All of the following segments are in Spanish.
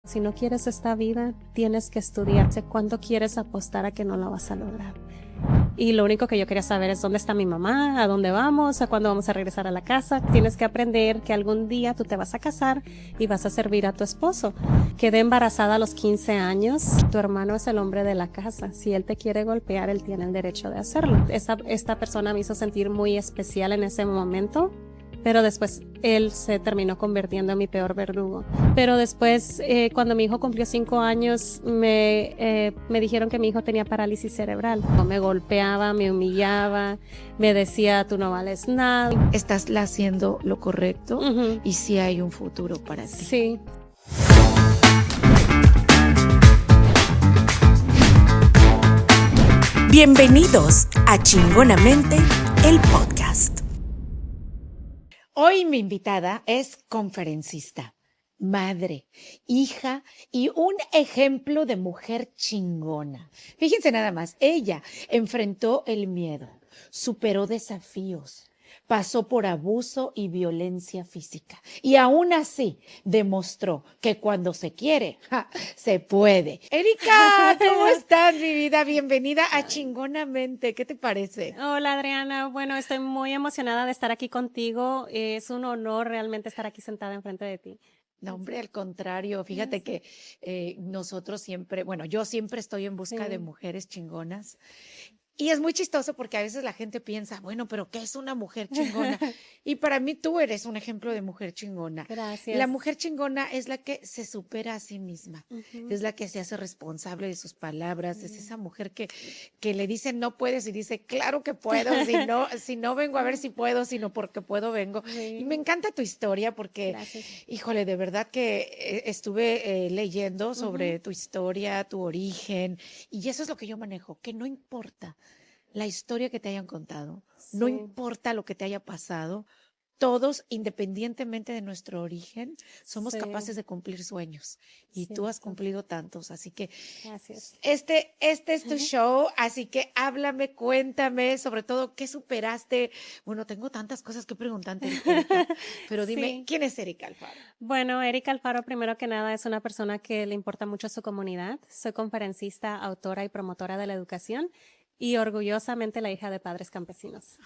Si no quieres esta vida, tienes que estudiar. ¿Cuánto quieres apostar a que no la vas a lograr? Y lo único que yo quería saber es dónde está mi mamá, a dónde vamos, a cuándo vamos a regresar a la casa. Tienes que aprender que algún día tú te vas a casar y vas a servir a tu esposo. Quedé embarazada a los 15 años. Tu hermano es el hombre de la casa. Si él te quiere golpear, él tiene el derecho de hacerlo. Esta persona me hizo sentir muy especial en ese momento. Pero después él se terminó convirtiendo en mi peor verdugo. Pero después, cuando mi hijo cumplió 5 años, me dijeron que mi hijo tenía parálisis cerebral. Me golpeaba, me humillaba, me decía, tú no vales nada. Estás haciendo lo correcto y sí hay un futuro para ti. Sí. Bienvenidos a Chingonamente, el podcast. Hoy mi invitada es conferencista, madre, hija y un ejemplo de mujer chingona. Fíjense nada más, ella enfrentó el miedo, superó desafíos, pasó por abuso y violencia física y aún así demostró que cuando se quiere, se puede. Erika, ¿cómo estás, mi vida? Bienvenida a Chingonamente. ¿Qué te parece? Hola, Adriana. Bueno, estoy muy emocionada de estar aquí contigo. Es un honor realmente estar aquí sentada enfrente de ti. No, hombre, al contrario, fíjate que nosotros siempre, bueno, yo siempre estoy en busca de mujeres chingonas. Y es muy chistoso porque a veces la gente piensa, bueno, pero ¿qué es una mujer chingona? Y para mí tú eres un ejemplo de mujer chingona. Gracias. La mujer chingona es la que se supera a sí misma, es la que se hace responsable de sus palabras, es esa mujer que le dicen no puedes y dice, claro que puedo, si no vengo a ver si puedo, sino porque puedo vengo. Y me encanta tu historia porque, híjole, de verdad que estuve leyendo sobre tu historia, tu origen, y eso es lo que yo manejo, que no importa la historia que te hayan contado, no importa lo que te haya pasado, todos, independientemente de nuestro origen, somos capaces de cumplir sueños. Y tú has cumplido tantos, así que gracias. Este es tu show, así que háblame, cuéntame, sobre todo, ¿qué superaste? Bueno, tengo tantas cosas que preguntarte, Erika, pero dime, ¿quién es Erika Alfaro? Bueno, Erika Alfaro, primero que nada, es una persona que le importa mucho su comunidad. Soy conferencista, autora y promotora de la educación y orgullosamente la hija de padres campesinos.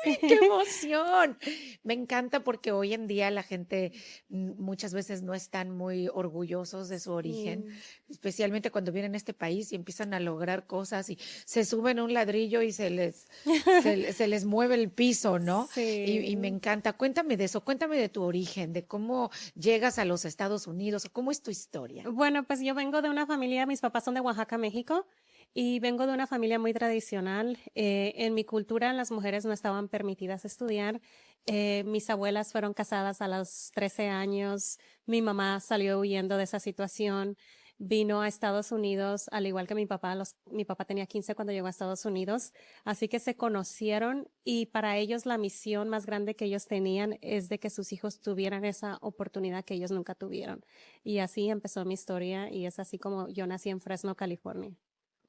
¡Ay, qué emoción! Me encanta porque hoy en día la gente muchas veces no están muy orgullosos de su origen, especialmente cuando vienen a este país y empiezan a lograr cosas y se suben a un ladrillo y se les mueve el piso, ¿no? Sí. Y me encanta. Cuéntame de eso, cuéntame de tu origen, de cómo llegas a los Estados Unidos, ¿cómo es tu historia? Bueno, pues yo vengo de una familia, mis papás son de Oaxaca, México. Y vengo de una familia muy tradicional. En mi cultura las mujeres no estaban permitidas estudiar. Mis abuelas fueron casadas a los 13 años. Mi mamá salió huyendo de esa situación. Vino a Estados Unidos, al igual que mi papá. Mi papá tenía 15 cuando llegó a Estados Unidos. Así que se conocieron y para ellos la misión más grande que ellos tenían es de que sus hijos tuvieran esa oportunidad que ellos nunca tuvieron. Y así empezó mi historia y es así como yo nací en Fresno, California.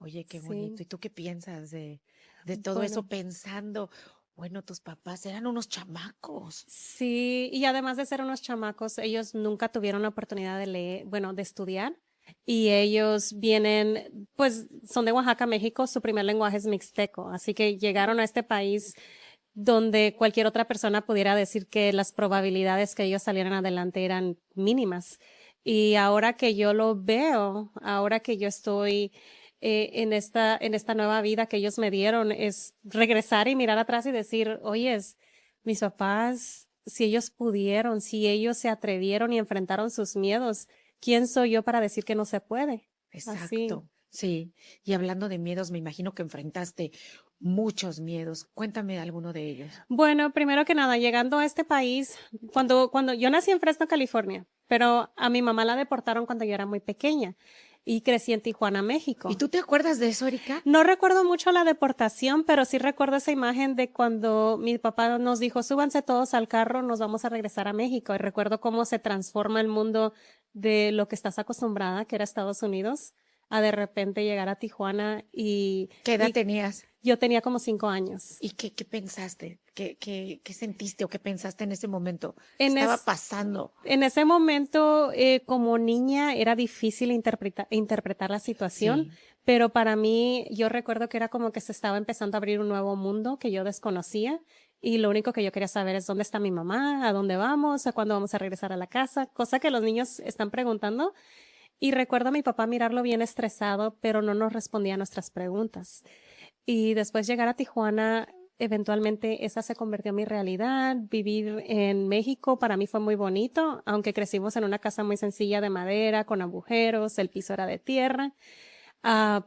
Oye, qué bonito. ¿Y tú qué piensas de todo eso pensando? Bueno, tus papás eran unos chamacos. Sí, y además de ser unos chamacos, ellos nunca tuvieron la oportunidad de leer, bueno, de estudiar. Y ellos vienen, pues son de Oaxaca, México, su primer lenguaje es mixteco, así que llegaron a este país donde cualquier otra persona pudiera decir que las probabilidades que ellos salieran adelante eran mínimas. Y ahora que yo lo veo, ahora que yo estoy en esta nueva vida que ellos me dieron, es regresar y mirar atrás y decir, oyes, mis papás, si ellos pudieron, si ellos se atrevieron y enfrentaron sus miedos, ¿quién soy yo para decir que no se puede? Exacto. Así. Sí. Y hablando de miedos, me imagino que enfrentaste muchos miedos. Cuéntame alguno de ellos. Bueno, primero que nada, llegando a este país, cuando yo nací en Fresno, California, pero a mi mamá la deportaron cuando yo era muy pequeña y crecí en Tijuana, México. ¿Y tú te acuerdas de eso, Erika? No recuerdo mucho la deportación, pero sí recuerdo esa imagen de cuando mi papá nos dijo, súbanse todos al carro, nos vamos a regresar a México. Y recuerdo cómo se transforma el mundo de lo que estás acostumbrada, que era Estados Unidos, a de repente llegar a Tijuana ¿Qué edad y tenías? yo tenía como 5 años. ¿Y qué pensaste? ¿Qué sentiste o qué pensaste en ese momento? ¿Qué En, estaba es- pasando? en ese momento, como niña, era difícil interpretar la situación, Sí. pero para mí, yo recuerdo que era como que se estaba empezando a abrir un nuevo mundo que yo desconocía y lo único que yo quería saber es dónde está mi mamá, a dónde vamos, a cuándo vamos a regresar a la casa, cosa que los niños están preguntando. Y recuerdo a mi papá mirarlo bien estresado, pero no nos respondía a nuestras preguntas. Y después llegar a Tijuana, eventualmente esa se convirtió en mi realidad. Vivir en México para mí fue muy bonito, aunque crecimos en una casa muy sencilla de madera, con agujeros, el piso era de tierra.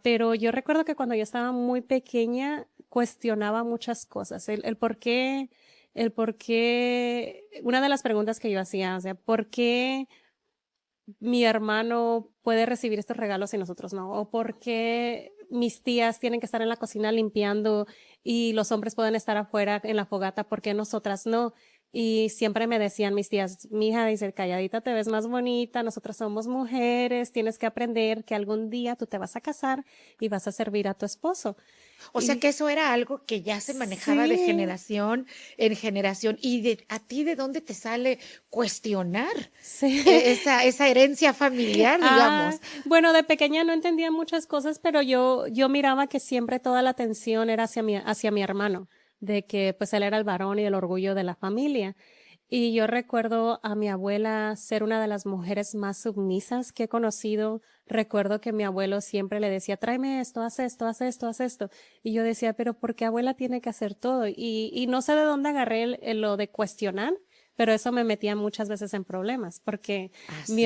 Pero yo recuerdo que cuando yo estaba muy pequeña cuestionaba muchas cosas. El por qué, una de las preguntas que yo hacía, o sea, ¿por qué mi hermano puede recibir estos regalos y nosotros no? ¿O por qué mis tías tienen que estar en la cocina limpiando y los hombres pueden estar afuera en la fogata? ¿Por qué nosotras no? Y siempre me decían mis tías, mi hija dice, calladita te ves más bonita, nosotras somos mujeres, tienes que aprender que algún día tú te vas a casar y vas a servir a tu esposo. O sea Y que eso era algo que ya se manejaba de sí, generación en generación. ¿Y a ti de dónde te sale cuestionar sí. esa herencia familiar, Ah, digamos? bueno, de pequeña no entendía muchas cosas, pero yo miraba que siempre toda la atención era hacia mi hermano, de que pues él era el varón y el orgullo de la familia. Y yo recuerdo a mi abuela ser una de las mujeres más sumisas que he conocido. Recuerdo que mi abuelo siempre le decía, tráeme esto, haz esto, haz esto, haz esto. Y yo decía, pero ¿por qué abuela tiene que hacer todo? Y no sé de dónde agarré lo de cuestionar, pero eso me metía muchas veces en problemas, porque Ah, mi, sí.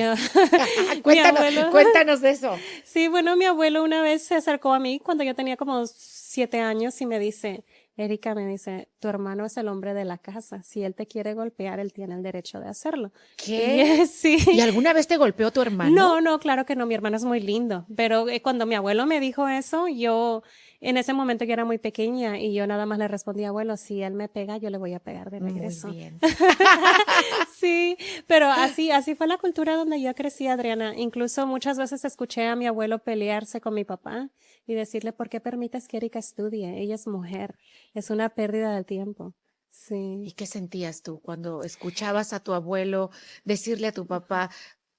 mi Cuéntanos, abuelo, cuéntanos de eso. sí, bueno, mi abuelo una vez se acercó a mí cuando yo tenía como 7 años y me dice, Erika, me dice, tu hermano es el hombre de la casa. Si él te quiere golpear, él tiene el derecho de hacerlo. Y ¿Qué? sí. ¿Y alguna vez te golpeó tu hermano? No, no, claro que no, mi hermano es muy lindo, pero cuando mi abuelo me dijo eso, yo en ese momento yo era muy pequeña y yo nada más le respondí, abuelo, si él me pega, yo le voy a pegar de Muy regreso. bien. Sí, pero así fue la cultura donde yo crecí, Adriana. Incluso muchas veces escuché a mi abuelo pelearse con mi papá y decirle, ¿por qué permites que Erika estudie? Ella es mujer, es una pérdida de tiempo. ¿Y Sí. qué sentías tú cuando escuchabas a tu abuelo decirle a tu papá,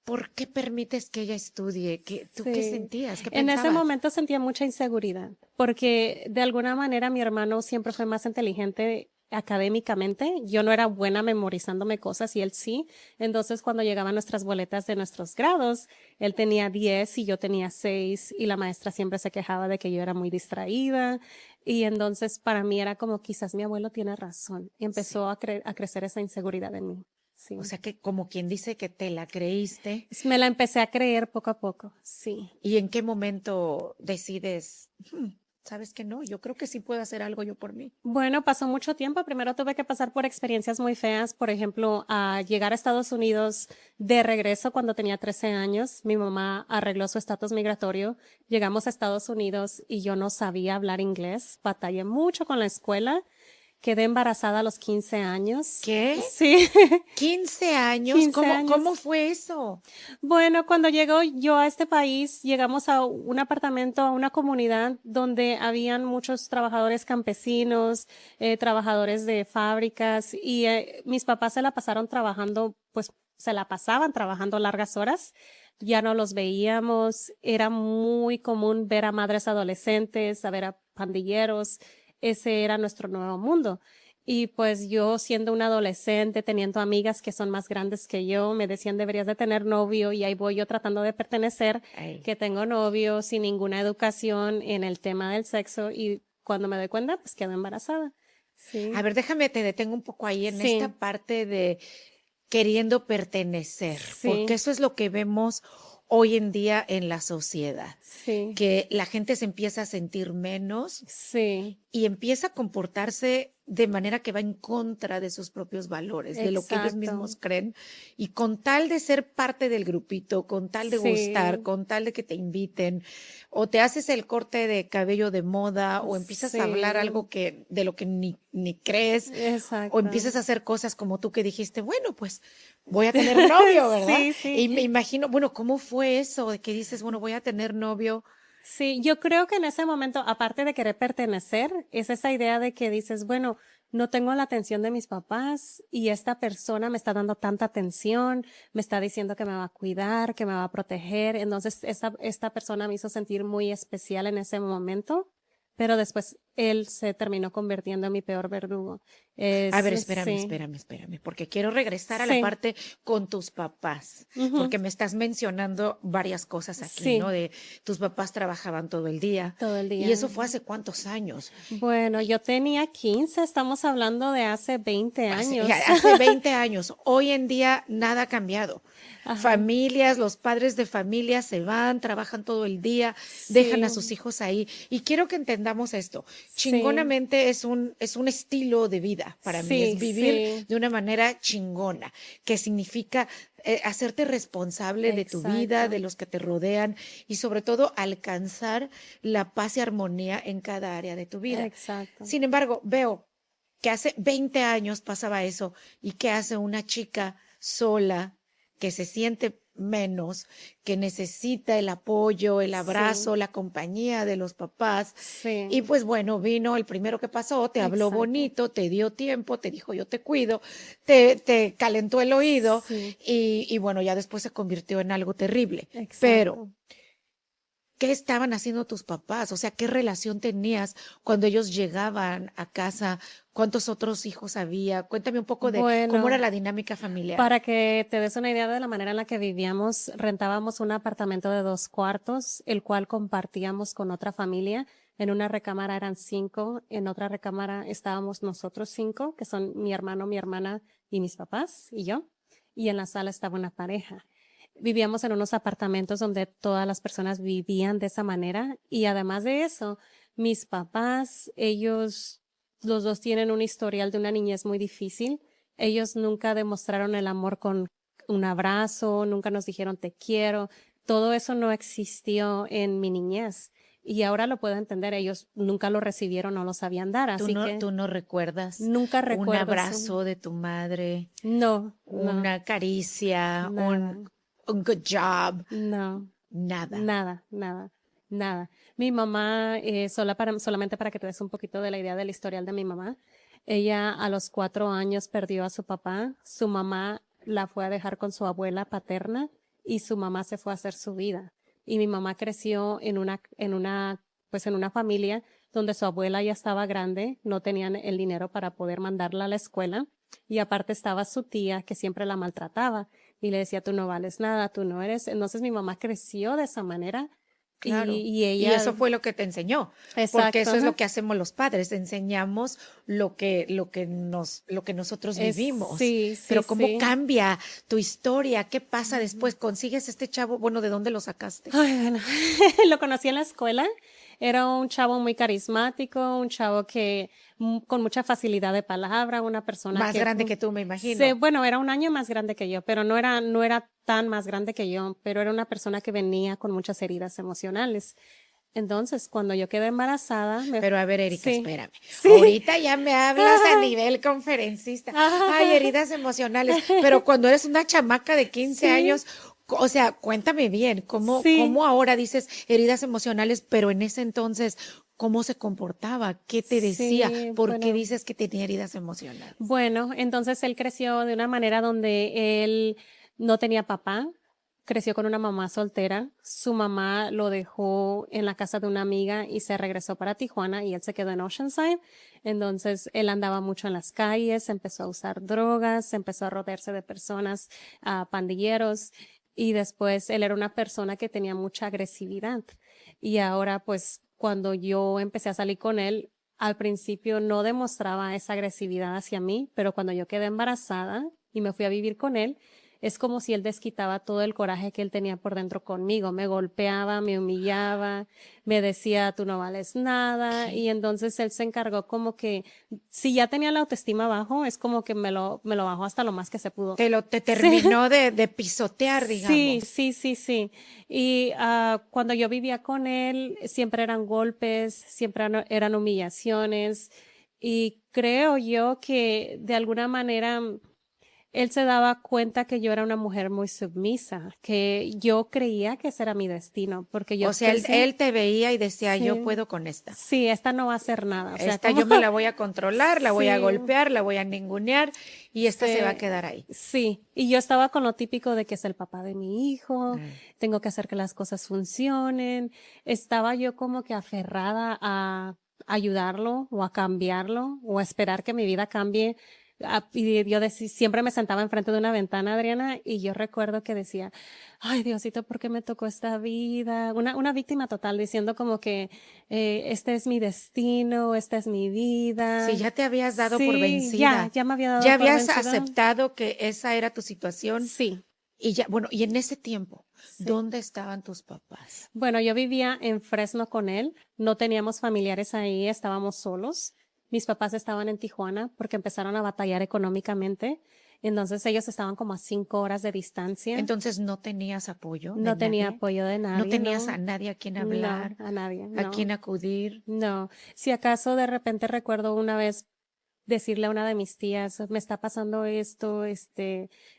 ¿por qué permites que ella estudie? ¿Tú qué Sí, sentías? ¿Qué en ese pensabas? momento sentía mucha inseguridad, porque de alguna manera mi hermano siempre fue más inteligente académicamente. Yo no era buena memorizándome cosas y él sí. Entonces, cuando llegaban nuestras boletas de nuestros grados, él tenía 10 y yo tenía 6 y la maestra siempre se quejaba de que yo era muy distraída. Y entonces para mí era como quizás mi abuelo tiene razón y Sí. empezó a crecer esa inseguridad en mí. O Sí. sea que como quien dice que te la creíste. Me la empecé a creer poco a poco. Sí. ¿Y en qué momento decides, sabes que no? Yo creo que sí puedo hacer algo yo por mí. Bueno, pasó mucho tiempo. Primero tuve que pasar por experiencias muy feas. Por ejemplo, a llegar a Estados Unidos de regreso cuando tenía 13 años. Mi mamá arregló su estatus migratorio. Llegamos a Estados Unidos y yo no sabía hablar inglés. Batallé mucho con la escuela. Quedé embarazada a los 15 años. ¿Qué? Sí, 15 años. 15 ¿Cómo, años. cómo fue eso? Bueno, cuando llego yo a este país, llegamos a un apartamento, a una comunidad donde habían muchos trabajadores campesinos, trabajadores de fábricas y mis papás se la pasaron trabajando, pues se la pasaban trabajando largas horas. Ya no los veíamos. Era muy común ver a madres adolescentes, a ver a pandilleros. Ese era nuestro nuevo mundo. Y pues yo siendo una adolescente, teniendo amigas que son más grandes que yo, me decían deberías de tener novio y ahí voy yo tratando de pertenecer, Ay, que tengo novio sin ninguna educación en el tema del sexo y cuando me doy cuenta, pues quedo embarazada. Sí. a ver, déjame, te detengo un poco ahí en Sí, esta parte de queriendo pertenecer, porque sí, eso es lo que vemos hoy en día en la sociedad, sí, que la gente se empieza a sentir menos sí, y empieza a comportarse de manera que va en contra de sus propios valores, de lo que ellos exacto. mismos creen, y con tal de ser parte del grupito, con tal de gustar, Sí, con tal de que te inviten, o te haces el corte de cabello de moda, o empiezas a hablar sí, algo de lo que ni crees, o exacto. empiezas a hacer cosas como tú que dijiste, bueno, pues voy a tener novio, ¿verdad? Sí, sí. Y me imagino, bueno, ¿cómo fue eso de que dices, bueno, voy a tener novio? Sí, yo creo que en ese momento, aparte de querer pertenecer, es esa idea de que dices, bueno, no tengo la atención de mis papás y esta persona me está dando tanta atención, me está diciendo que me va a cuidar, que me va a proteger. Entonces, esta persona me hizo sentir muy especial en ese momento, pero después él se terminó convirtiendo en mi peor verdugo. A ver, Sí, espérame, porque quiero regresar a la sí, parte con tus papás, ujú, porque me estás mencionando varias cosas aquí, ¿no? sí, De tus papás trabajaban todo el día. todo el ¿Y día. eso fue hace cuántos años? Bueno, yo tenía 15, estamos hablando de hace 20 años. Hace 20 años. Hoy en día nada ha cambiado. Ajá, Familias, los padres de familia se van, trabajan todo el día, dejan a sí, sus hijos ahí. Y quiero que entendamos esto. sí, Chingonamente es un estilo de vida para mí, es sí, vivir sí, de una manera chingona, que significa hacerte responsable de tu vida, de exacto, los que te rodean y sobre todo alcanzar la paz y armonía en cada área de tu vida. exacto. Sin embargo, veo que hace 20 años pasaba eso y que hace una chica sola que se siente menos, que necesita el apoyo, el Sí, abrazo, la compañía de los papás. Y sí, pues bueno, vino el primero que pasó, te habló exacto. bonito, te dio tiempo, te dijo yo te cuido, te calentó el oído Sí, y bueno, ya después se convirtió en algo terrible. Pero exacto. ¿qué estaban haciendo tus papás? O sea, ¿qué relación tenías cuando ellos llegaban a casa? ¿Cuántos otros hijos había? Cuéntame un poco de cómo era Bueno, la dinámica familiar. para que te des una idea de la manera en la que vivíamos, rentábamos un apartamento de 2 cuartos, el cual compartíamos con otra familia. En una recámara eran 5, en otra recámara estábamos nosotros 5, que son mi hermano, mi hermana y mis papás y yo. Y en la sala estaba una pareja. Vivíamos en unos apartamentos donde todas las personas vivían de esa manera y además de eso, mis papás, ellos, los dos tienen un historial de una niñez muy difícil. Ellos nunca demostraron el amor con un abrazo, nunca nos dijeron te quiero. Todo eso no existió en mi niñez y ahora lo puedo entender. Ellos nunca lo recibieron, no lo sabían dar, ¿Tú así no, que tú no recuerdas nunca un recuerdo eso. abrazo de tu madre, No, no, una caricia, nada, un good job? no. Nada. Nada, nada, nada. Mi mamá, solamente para que te des un poquito de la idea del historial de mi mamá, ella a los 4 años perdió a su papá, su mamá la fue a dejar con su abuela paterna y su mamá se fue a hacer su vida. Y mi mamá creció pues en una familia donde su abuela ya estaba grande, no tenían el dinero para poder mandarla a la escuela y aparte estaba su tía que siempre la maltrataba y le decía, tú no vales nada, tú no eres. Entonces mi mamá creció de esa manera Claro. y Y ella, eso fue lo que te enseñó, porque exacto, eso es ajá. lo que hacemos los padres, enseñamos lo que nosotros vivimos. Sí, sí, Pero ¿cómo sí. cambia tu historia? ¿Qué pasa después? ¿Consigues este chavo? Bueno, ¿de dónde lo sacaste? Ay, bueno, lo conocí en la escuela. Era un chavo muy carismático, un chavo que con mucha facilidad de palabra, una persona Más que grande que tú, me imagino. bueno, era un año más grande que yo, pero no era tan más grande que yo, pero era una persona que venía con muchas heridas emocionales. Entonces, cuando yo quedé embarazada, Pero a ver, Erika, sí, espérame. sí, Ahorita ya me hablas a nivel conferencista. Ay, ajá, heridas emocionales. Pero cuando eres una chamaca de 15 sí, años, o sea, cuéntame bien, ¿cómo sí, ahora dices heridas emocionales, pero en ese entonces, ¿cómo se comportaba? ¿Qué te decía? sí, ¿Por qué bueno. dices que tenía heridas emocionales? Bueno, entonces él creció de una manera donde él no tenía papá, creció con una mamá soltera, su mamá lo dejó en la casa de una amiga y se regresó para Tijuana y él se quedó en Oceanside. Entonces él andaba mucho en las calles, empezó a usar drogas, empezó a rodearse de personas, pandilleros y después él era una persona que tenía mucha agresividad. Y ahora pues cuando yo empecé a salir con él, al principio no demostraba esa agresividad hacia mí, pero cuando yo quedé embarazada y me fui a vivir con él, es como si él desquitaba todo el coraje que él tenía por dentro conmigo. Me golpeaba, me humillaba, me decía, tú no vales nada. ¿Qué? Y entonces él se encargó como que, si ya tenía la autoestima bajo, es como que me lo bajó hasta lo más que se pudo. Te Sí. terminó de pisotear, Sí, digamos. sí, sí, sí. Y cuando yo vivía con él, siempre eran golpes, siempre eran humillaciones. Y creo yo que de alguna manera él se daba cuenta que yo era una mujer muy submisa, que yo creía que ese era mi destino, porque yo O sea, crecí- él te veía y decía, Sí. yo puedo con esta. Sí, esta no va a hacer nada. O sea, Esta como- yo me la voy a controlar, la voy a Sí. golpear, la voy a ningunear y esta se va a Sí, quedar ahí. sí, y yo estaba con lo típico de que es el papá de mi hijo, tengo que hacer que las cosas funcionen. Estaba yo como que aferrada a ayudarlo o a cambiarlo o a esperar que mi vida cambie. Y yo siempre me sentaba enfrente de una ventana, Adriana, y yo recuerdo que decía, ay, Diosito, ¿por qué me tocó esta vida? Una víctima total, diciendo como que este es mi destino, esta es mi vida. Si ya te habías dado por Sí, vencida, ya me había dado ya por habías vencida. aceptado que esa era tu situación Sí. y ya, bueno, y en ese tiempo, Sí. ¿dónde estaban tus papás? Bueno, yo vivía en Fresno con él, no teníamos familiares ahí, estábamos solos. Mis papás estaban en Tijuana porque empezaron a batallar económicamente. Entonces ellos estaban como a 5 horas de distancia. Entonces no tenías apoyo de No tenía nadie? apoyo de nadie. No tenías no. a nadie a quien hablar, No, a nadie. a No. quien acudir. No. Si acaso de repente recuerdo una vez decirle a una de mis tías, me está pasando esto,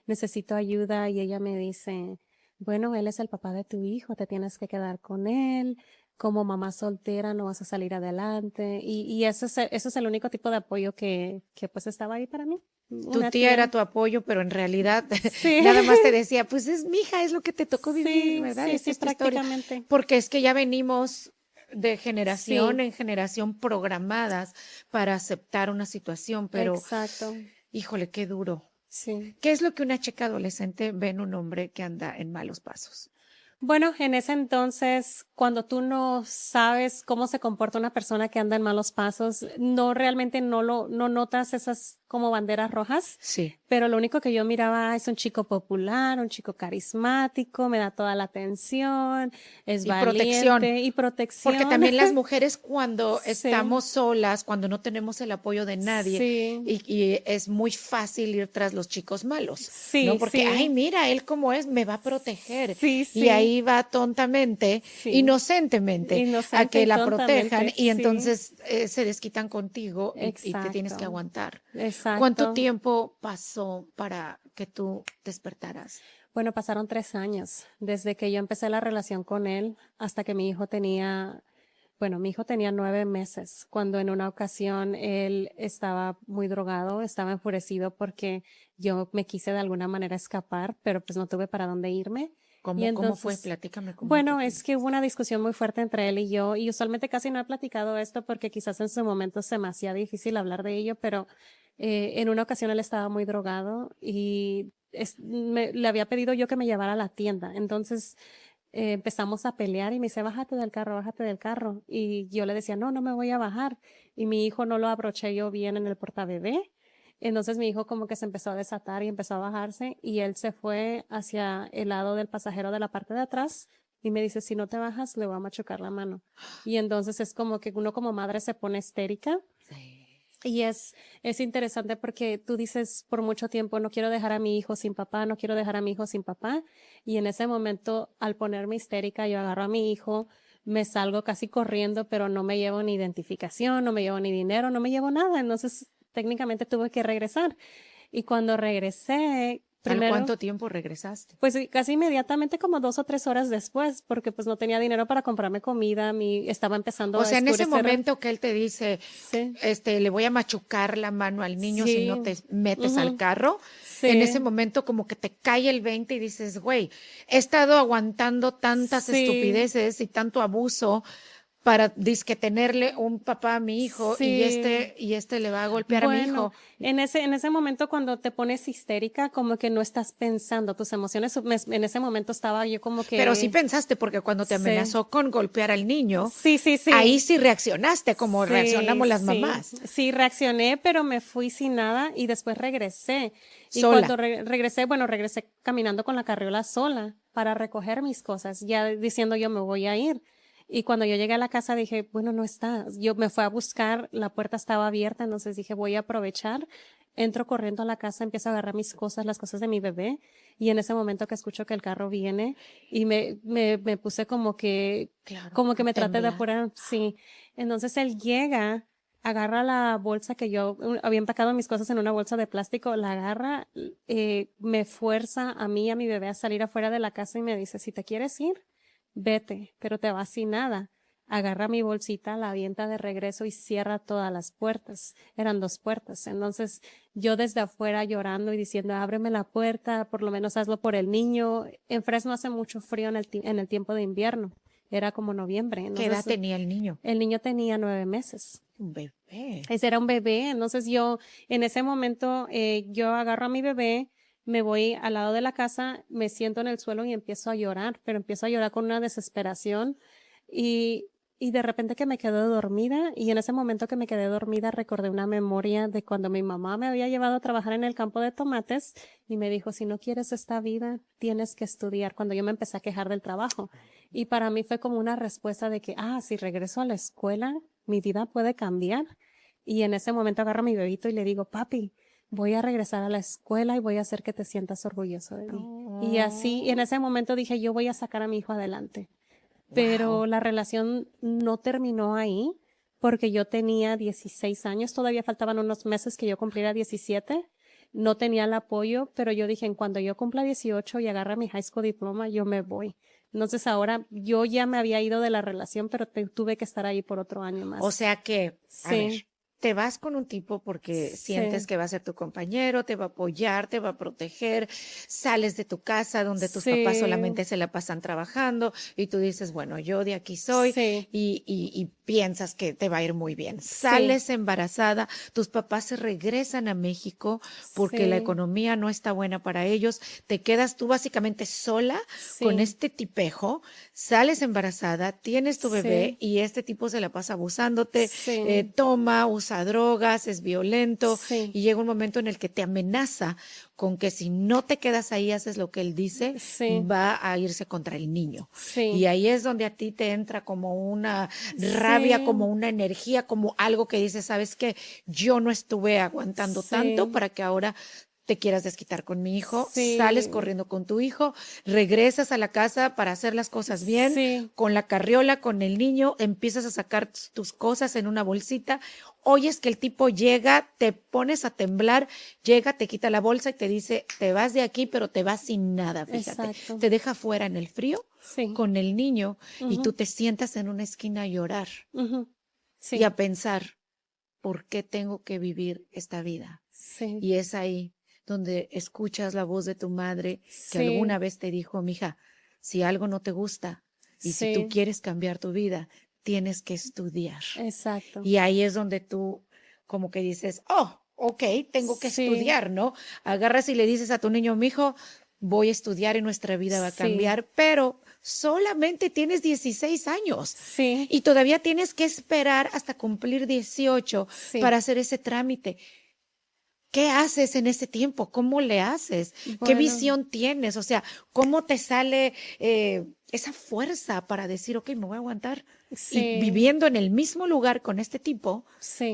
necesito ayuda, y ella me dice, bueno, él es el papá de tu hijo, te tienes que quedar con él, como mamá soltera no vas a salir adelante, y eso es el único tipo de apoyo que pues estaba ahí para mí. Tu Una tía era tu apoyo, pero en realidad Sí. nada más te decía, pues es mi hija, es lo que te tocó vivir, Sí, ¿verdad? sí, Esta sí, es tu historia. prácticamente. Porque es que ya venimos de generación Sí. en generación programadas para aceptar una situación, pero Exacto, híjole, qué duro. sí. ¿Qué es lo que una chica adolescente ve en un hombre que anda en malos pasos? Bueno, en ese entonces, cuando tú no sabes cómo se comporta una persona que anda en malos pasos, no realmente no notas esas como banderas rojas, Sí. pero lo único que yo miraba es un chico popular, un chico carismático, me da toda la atención, es Y protección. valiente y protección. Porque también las mujeres cuando Sí. estamos solas, cuando no tenemos el apoyo de nadie, Sí. y es muy fácil ir tras los chicos malos, Sí, ¿no? Porque, sí. ay, mira, él como es, me va a proteger. Sí, Y sí. ahí va tontamente, Sí. inocentemente, a Inocente que y la tontamente, protejan y sí. entonces se desquitan contigo y te tienes que Exacto. aguantar. Exacto. ¿Cuánto tiempo pasó para que tú despertaras? Bueno, pasaron 3 años desde que yo empecé la relación con él hasta que mi hijo tenía 9 meses, cuando en una ocasión él estaba muy drogado, estaba enfurecido porque yo me quise de alguna manera escapar, pero pues no tuve para dónde irme. ¿Cómo, Y cómo fue? entonces, Platícame cómo bueno, fue. es que hubo una discusión muy fuerte entre él y yo, y usualmente casi no he platicado esto porque quizás en su momento se me hacía difícil hablar de ello, pero en una ocasión él estaba muy drogado y le había pedido yo que me llevara a la tienda. Entonces empezamos a pelear y me dice, bájate del carro, bájate del carro. Y yo le decía, no, no me voy a bajar. Y mi hijo no lo abroché yo bien en el portabebé. Entonces mi hijo como que se empezó a desatar y empezó a bajarse, y él se fue hacia el lado del pasajero de la parte de atrás y me dice, si no te bajas, le voy a machucar la mano. Y entonces es como que uno como madre se pone histérica. Sí. Y es interesante porque tú dices por mucho tiempo, no quiero dejar a mi hijo sin papá, no quiero dejar a mi hijo sin papá. Y en ese momento, al ponerme histérica, yo agarro a mi hijo, me salgo casi corriendo, pero no me llevo ni identificación, no me llevo ni dinero, no me llevo nada. Entonces, técnicamente tuve que regresar. Y cuando regresé, ¿Al primero, cuánto tiempo regresaste? pues casi inmediatamente, como 2 o 3 horas después, porque pues no tenía dinero para comprarme comida, estaba empezando O sea, a en ese escurecer. momento que él te dice, Sí. le voy a machucar la mano al niño si no te Sí. metes Ujú. al carro, Sí. en ese momento como que te cae el 20 y dices, güey, he estado aguantando tantas Sí. estupideces y tanto abuso para dizque tenerle un papá a mi hijo Sí. y este le va a golpear a mi hijo. En ese momento cuando te pones histérica, como que no estás pensando tus emociones. En ese momento estaba yo como que... Pero sí pensaste, porque cuando te Sí. amenazó con golpear al niño, Sí, sí, sí. ahí sí reaccionaste como Sí, reaccionamos las sí. mamás. Sí, reaccioné, pero me fui sin nada y después regresé. Y Sola. cuando regresé caminando con la carriola sola para recoger mis cosas, ya diciendo yo me voy a ir. Y cuando yo llegué a la casa dije, bueno, no está. Yo me fui a buscar, la puerta estaba abierta, entonces dije, voy a aprovechar. Entro corriendo a la casa, empiezo a agarrar mis cosas, las cosas de mi bebé, y en ese momento que escucho que el carro viene, y me puse como que Claro, como que a me traté de temblar. apurar, sí. Entonces él llega agarra la bolsa que yo había empacado mis cosas en una bolsa de plástico, la agarra, me fuerza a mí y a mi bebé a salir afuera de la casa y me dice, si te quieres ir, vete, pero te vas sin nada. Agarra mi bolsita, la avienta de regreso y cierra todas las puertas. Eran 2 puertas. Entonces, yo desde afuera llorando y diciendo, ábreme la puerta, por lo menos hazlo por el niño. En Fresno hace mucho frío en el tiempo de invierno. Era como noviembre. ¿Qué edad Entonces, tenía el niño? el niño tenía 9 meses. Un bebé. Ese era un bebé. Entonces, yo, en ese momento, yo agarro a mi bebé, me voy al lado de la casa, me siento en el suelo y empiezo a llorar, pero empiezo a llorar con una desesperación. Y de repente que me quedé dormida, y en ese momento que me quedé dormida recordé una memoria de cuando mi mamá me había llevado a trabajar en el campo de tomates y me dijo, si no quieres esta vida, tienes que estudiar, cuando yo me empecé a quejar del trabajo. Y para mí fue como una respuesta de que, si regreso a la escuela, mi vida puede cambiar. Y en ese momento agarro a mi bebito y le digo, papi, voy a regresar a la escuela y voy a hacer que te sientas orgulloso de mí. Y así, en ese momento dije, yo voy a sacar a mi hijo adelante. Pero la relación no terminó ahí porque yo tenía 16 años, todavía faltaban unos meses que yo cumpliera 17, no tenía el apoyo, pero yo dije, en cuando yo cumpla 18 y agarre mi high school diploma, yo me voy. Entonces ahora yo ya me había ido de la relación, pero tuve que estar ahí por otro año más. O sea que, a ver, Sí, te vas con un tipo porque sientes sí, que va a ser tu compañero, te va a apoyar, te va a proteger, sales de tu casa donde tus papás sí, solamente se la pasan trabajando y tú dices, bueno, yo de aquí soy sí, y piensas que te va a ir muy bien. Sales embarazada, tus papás se regresan a México porque la sí, economía no está buena para ellos, te quedas tú básicamente sola con sí, este tipejo, sales embarazada, tienes tu bebé sí, y este tipo se la pasa abusándote, sí, toma, usa drogas, es violento sí, y llega un momento en el que te amenaza con que si no te quedas ahí, haces lo que él dice, sí, va a irse contra el niño. Y sí, ahí es donde a ti te entra como una rabia, como sí, una energía, como algo que dice, ¿sabes qué? Yo no estuve aguantando tanto sí, para que ahora te quieras desquitar con mi hijo, sales sí, corriendo con tu hijo, regresas a la casa para hacer las cosas bien, sí, con la carriola, con el niño, empiezas a sacar tus cosas en una bolsita, oyes que el tipo llega, te pones a temblar, llega, te quita la bolsa y te dice, te vas de aquí, pero te vas sin nada, fíjate, exacto, te deja fuera en el frío sí, con el niño y tú ujú, te sientas en una esquina a llorar ujú, y sí, a pensar, ¿por qué tengo que vivir esta vida? sí, Y es ahí donde escuchas la voz de tu madre que alguna sí, vez te dijo, mija, si algo no te gusta y si tú sí, quieres cambiar tu vida, tienes que estudiar. exacto, Y ahí es donde tú como que dices, oh, ok, tengo que sí, estudiar, ¿no? Agarras y le dices a tu niño, mijo, voy a estudiar y nuestra vida va a sí, cambiar, pero solamente tienes 16 años sí, y todavía tienes que esperar hasta cumplir 18 sí, para hacer ese trámite. ¿Qué haces en ese tiempo? ¿Cómo le haces? ¿Qué bueno, visión tienes? O sea, ¿cómo te sale esa fuerza para decir, ok, me voy a aguantar? Y sí, viviendo en el mismo lugar con este tipo,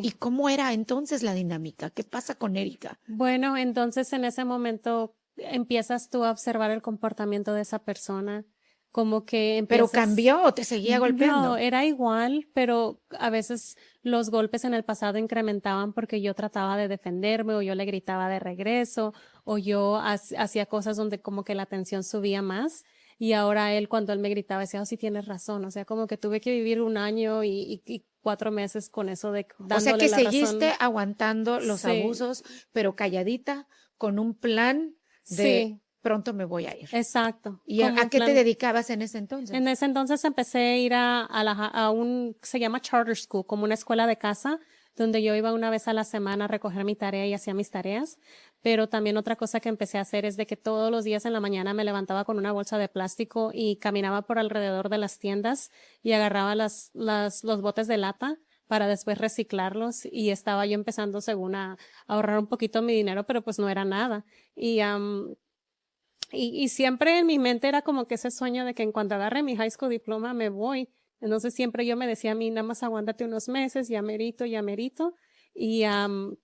¿y sí. cómo era entonces la dinámica? ¿Qué pasa con Erika? Bueno, entonces en ese momento empiezas tú a observar el comportamiento de esa persona, como que ¿Pero empiezas. cambió o te seguía No, golpeando? era igual, pero a veces los golpes en el pasado incrementaban porque yo trataba de defenderme o yo le gritaba de regreso o yo hacía cosas donde como que la tensión subía más y ahora él cuando él me gritaba decía, oh, sí tienes razón, o sea, como que tuve que vivir un año y 4 meses con eso de O sea dándole que la seguiste razón. aguantando los Sí, abusos, pero calladita, con un plan de sí, pronto me voy a ir. exacto, ¿Y como a un qué te plan. dedicabas en ese En entonces? ese entonces empecé a ir a un, se llama charter school, como una escuela de casa, donde yo iba una vez a la semana a recoger mi tarea y hacía mis tareas. Pero también otra cosa que empecé a hacer es de que todos los días en la mañana me levantaba con una bolsa de plástico y caminaba por alrededor de las tiendas y agarraba los botes de lata para después reciclarlos y estaba yo empezando según a ahorrar un poquito mi dinero, pero pues no era nada. Y y siempre en mi mente era como que ese sueño de que en cuanto agarre mi high school diploma me voy. Entonces siempre yo me decía a mí, nada más aguántate unos meses, ya merito, ya merito. Y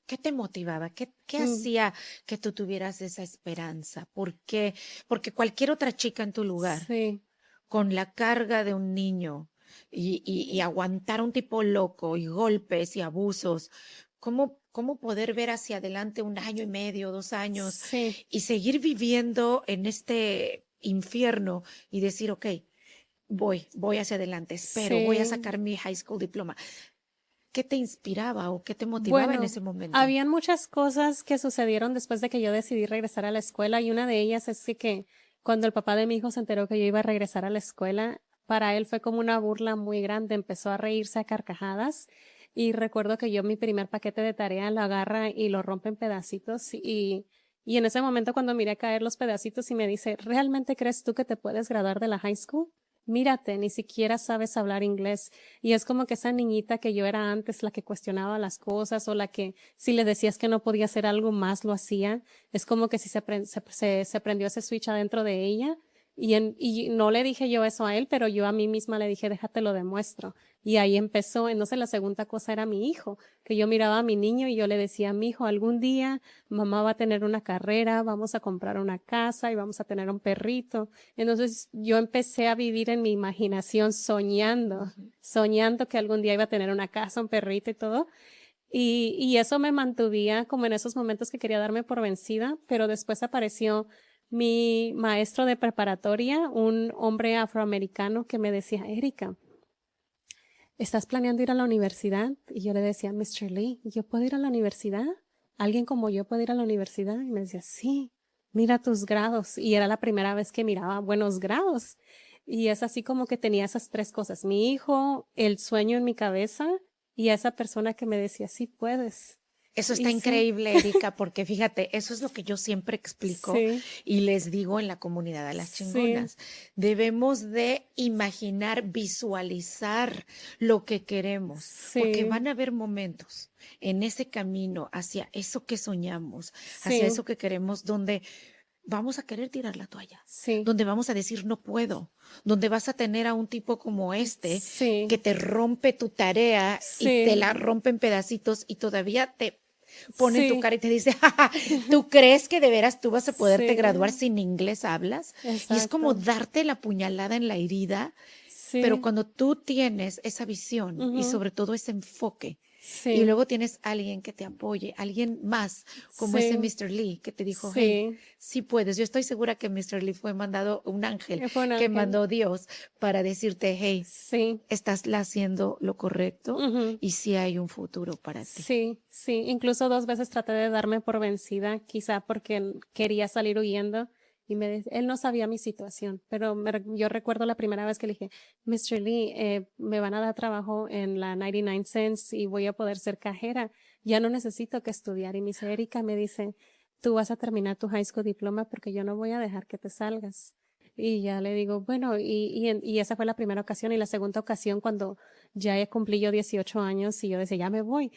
¿Qué te motivaba? ¿Qué mm, hacía que tú tuvieras esa esperanza? ¿Por qué? Porque cualquier otra chica en tu lugar, sí, con la carga de un niño, y aguantar a un tipo loco y golpes y abusos, ¿cómo poder ver hacia adelante 1 año y medio, 2 años Sí. y seguir viviendo en este infierno y decir, ok, voy hacia adelante, espero, voy a Sí. sacar mi high school diploma? ¿Qué te inspiraba o qué te motivaba en Bueno, ese momento? habían muchas cosas que sucedieron después de que yo decidí regresar a la escuela y una de ellas es que cuando el papá de mi hijo se enteró que yo iba a regresar a la escuela, para él fue como una burla muy grande, empezó a reírse a carcajadas y recuerdo que yo mi primer paquete de tarea lo agarra y lo rompe en pedacitos y en ese momento cuando miré caer los pedacitos y me dice, ¿realmente crees tú que te puedes graduar de la high school? Mírate, ni siquiera sabes hablar inglés. Y es como que esa niñita que yo era antes, la que cuestionaba las cosas o la que si le decías que no podía hacer algo más, lo hacía. Es como que si se prendió ese switch adentro de ella. Y no le dije yo eso a él, pero yo a mí misma le dije, déjate lo demuestro. Y ahí empezó. Entonces la segunda cosa era mi hijo, que yo miraba a mi niño y yo le decía, mi hijo, algún día mamá va a tener una carrera, vamos a comprar una casa y vamos a tener un perrito. Entonces yo empecé a vivir en mi imaginación soñando que algún día iba a tener una casa, un perrito y todo. Y eso me mantuvía como en esos momentos que quería darme por vencida, pero después apareció mi maestro de preparatoria, un hombre afroamericano que me decía, Erika, ¿estás planeando ir a la universidad? Y yo le decía, Mr. Lee, ¿yo puedo ir a la universidad? ¿Alguien como yo puede ir a la universidad? Y me decía, sí, mira tus grados. Y era la primera vez que miraba buenos grados. Y es así como que tenía esas tres cosas, mi hijo, el sueño en mi cabeza y a esa persona que me decía, sí puedes. Eso está Y sí, increíble, Erika, porque fíjate, eso es lo que yo siempre explico sí, y les digo en la comunidad de las sí, chingonas. Debemos de imaginar, visualizar lo que queremos, porque sí, van a haber momentos en ese camino hacia eso que soñamos, hacia sí, eso que queremos, donde vamos a querer tirar la toalla, sí, donde vamos a decir no puedo, donde vas a tener a un tipo como este sí, que te rompe tu tarea y te sí, la rompe en pedacitos y todavía te pone en tu sí, cara y te dice, "Ja, ja, ¿tú crees que de veras tú vas a poderte graduar sí, sin inglés hablas?" Y es como exacto, darte la puñalada en la herida, pero sí, cuando tú tienes esa visión y ujú, sobre todo ese enfoque, y sí, luego tienes alguien que te apoye, alguien más como ese sí, Mr. Lee que te dijo, hey, sí, sí puedes. Yo estoy segura que Mr. Lee fue mandado un ángel fue un que ángel, mandó Dios para decirte, hey, sí, estás haciendo lo correcto ujú. y sí hay un futuro para ti. Sí, sí, incluso 2 veces traté de darme por vencida, quizá porque quería salir huyendo y él no sabía mi situación, pero yo recuerdo la primera vez que le dije, Mr. Lee, me van a dar trabajo en la 99 Cents y voy a poder ser cajera, ya no necesito que estudiar. Y mi Erika me dice, tú vas a terminar tu high school diploma porque yo no voy a dejar que te salgas. Y ya le digo, bueno, y esa fue la primera ocasión y la segunda ocasión cuando ya he cumplido 18 años y yo decía, ya me voy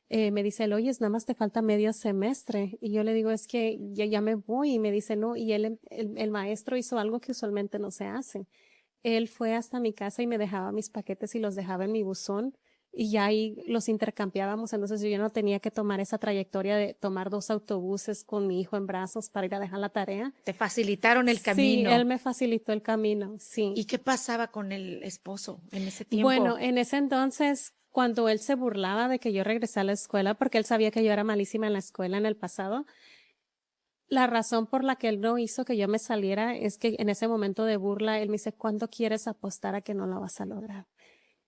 me dice él, oye, nada más te falta medio semestre. Y yo le digo, es que ya me voy. Y me dice, no, y el maestro hizo algo que usualmente no se hace. Él fue hasta mi casa y me dejaba mis paquetes y los dejaba en mi buzón y ya ahí los intercambiábamos. Entonces yo no tenía que tomar esa trayectoria de tomar 2 autobuses con mi hijo en brazos para ir a dejar la tarea. Te facilitaron el Sí, él camino. me facilitó el camino, sí. ¿Y qué pasaba con el esposo en ese Bueno, tiempo? en ese entonces, cuando él se burlaba de que yo regresé a la escuela, porque él sabía que yo era malísima en la escuela en el pasado, la razón por la que él no hizo que yo me saliera es que en ese momento de burla, él me dice, ¿cuánto quieres apostar a que no lo vas a lograr?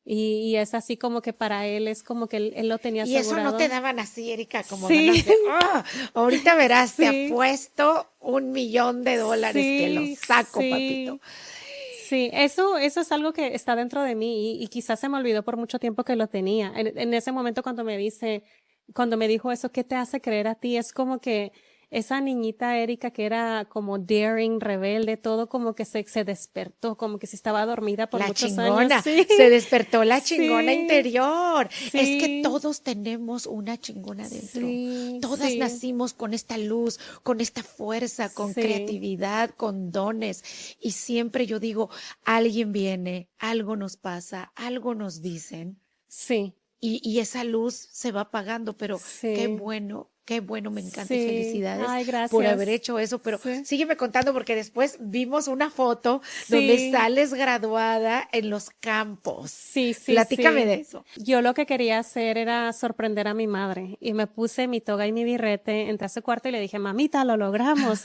Y es así como que para él es como que él lo tenía Y eso no te asegurado. daban así, Erika, como Sí, ganas de, "Ah, ahorita verás, te sí, apuesto $1,000,000 que lo sí, saco, papito." sí. Sí, eso es algo que está dentro de mí y quizás se me olvidó por mucho tiempo que lo tenía. En ese momento cuando me dijo eso, ¿qué te hace creer a ti? Es como que esa niñita Erika que era como daring, rebelde, todo como que se despertó, como que si estaba dormida por La muchos años. chingona, Sí, se despertó la chingona sí, interior. Es que sí, todos tenemos una chingona dentro. sí, Todas sí, nacimos con esta luz, con esta fuerza, con sí, creatividad, con dones. Y siempre yo digo, alguien viene, algo nos pasa, algo nos dicen sí, y esa luz se va apagando, pero qué sí, bueno Qué bueno, me encanta y Sí. felicidades Ay, por gracias. haber hecho eso, pero Sí. sígueme contando porque después vimos una foto donde Sí. sales graduada en los campos. Sí, sí, Platícame sí. de eso. Yo lo que quería hacer era sorprender a mi madre y me puse mi toga y mi birrete, entré a su cuarto y le dije, mamita, lo logramos.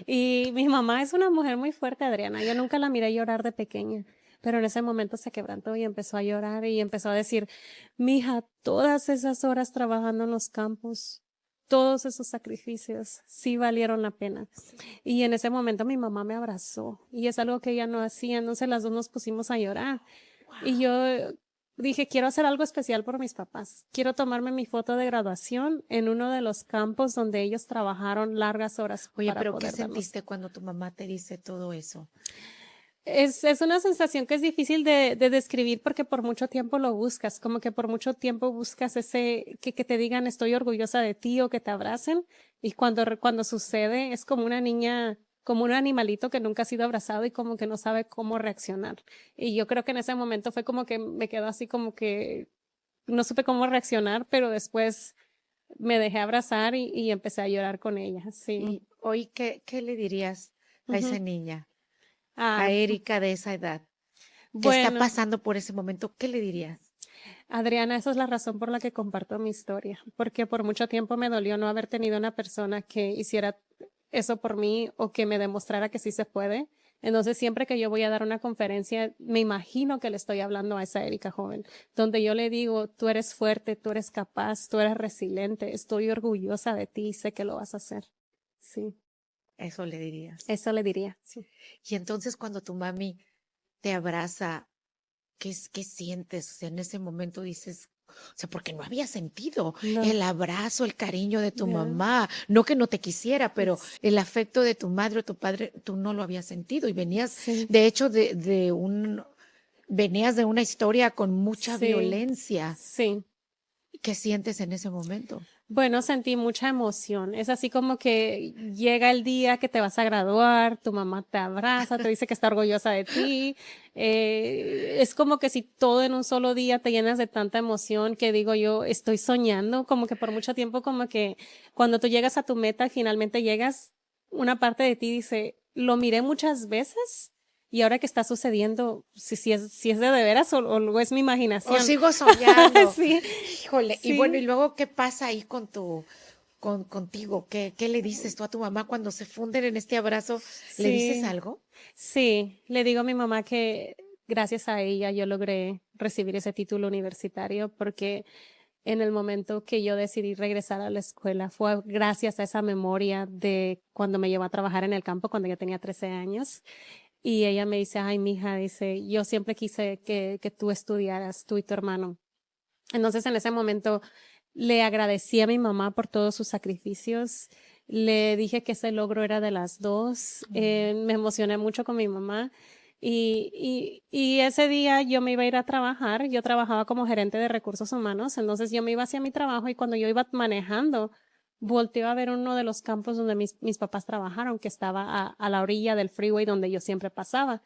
Y mi mamá es una mujer muy fuerte, Adriana. Yo nunca la miré llorar de pequeña, pero en ese momento se quebrantó y empezó a llorar y empezó a decir, mija, todas esas horas trabajando en los campos, todos esos sacrificios sí valieron la pena. Y en ese momento mi mamá me abrazó y es algo que ella no hacía, entonces las dos nos pusimos a llorar. Y yo dije, quiero hacer algo especial por mis papás. Quiero tomarme mi foto de graduación en uno de los campos donde ellos trabajaron largas horas Oye, para pero ¿qué poder darnos. sentiste cuando tu mamá te dice todo eso? Es una sensación que es difícil de describir porque por mucho tiempo lo buscas, como que por mucho tiempo buscas que te digan estoy orgullosa de ti o que te abracen y cuando sucede es como una niña, como un animalito que nunca ha sido abrazado y como que no sabe cómo reaccionar. Y yo creo que en ese momento fue como que me quedó así como que no supe cómo reaccionar, pero después me dejé abrazar y empecé a llorar con ella, sí. Y hoy, ¿qué le dirías a esa niña, Ah, a Erika de esa edad, que está bueno. pasando por ese momento? ¿Qué le dirías? Adriana, esa es la razón por la que comparto mi historia, porque por mucho tiempo me dolió no haber tenido una persona que hiciera eso por mí o que me demostrara que sí se puede. Entonces, siempre que yo voy a dar una conferencia, me imagino que le estoy hablando a esa Erika joven, donde yo le digo, tú eres fuerte, tú eres capaz, tú eres resiliente, estoy orgullosa de ti y sé que lo vas a hacer. Sí, Eso le dirías. eso le diría. Sí. Y entonces cuando tu mami te abraza, ¿qué sientes? O sea, en ese momento dices, o sea, porque no había sentido No. el abrazo, el cariño de tu Ya. mamá. No que no te quisiera, pero el afecto de tu madre o tu padre, tú no lo habías sentido. Y venías, Sí. de hecho, venías de una historia con mucha Sí. violencia. Sí. ¿Qué sientes en ese momento? Bueno, sentí mucha emoción. Es así como que llega el día que te vas a graduar, tu mamá te abraza, te dice que está orgullosa de ti. Es como que si todo en un solo día te llenas de tanta emoción que digo yo, estoy soñando, como que por mucho tiempo, como que cuando tú llegas a tu meta, finalmente llegas, una parte de ti dice, lo miré muchas veces. Y ahora que está sucediendo, si es de veras o es mi imaginación. O sigo soñando. Sí, Híjole. sí. Y bueno, y luego, ¿qué pasa ahí contigo? ¿Qué le dices tú a tu mamá cuando se funden en este abrazo? ¿Le dices Sí. algo? Sí, le digo a mi mamá que gracias a ella yo logré recibir ese título universitario porque en el momento que yo decidí regresar a la escuela fue gracias a esa memoria de cuando me llevó a trabajar en el campo cuando yo tenía 13 años. Y ella me dice, ay, mija, dice, yo siempre quise que tú estudiaras, tú y tu hermano. Entonces en ese momento le agradecí a mi mamá por todos sus sacrificios. Le dije que ese logro era de las dos. Me emocioné mucho con mi mamá. Y ese día yo me iba a ir a trabajar. Yo trabajaba como gerente de recursos humanos. Entonces yo me iba hacia mi trabajo y cuando yo iba manejando, volteé a ver uno de los campos donde mis papás trabajaron, que estaba a la orilla del freeway donde yo siempre pasaba.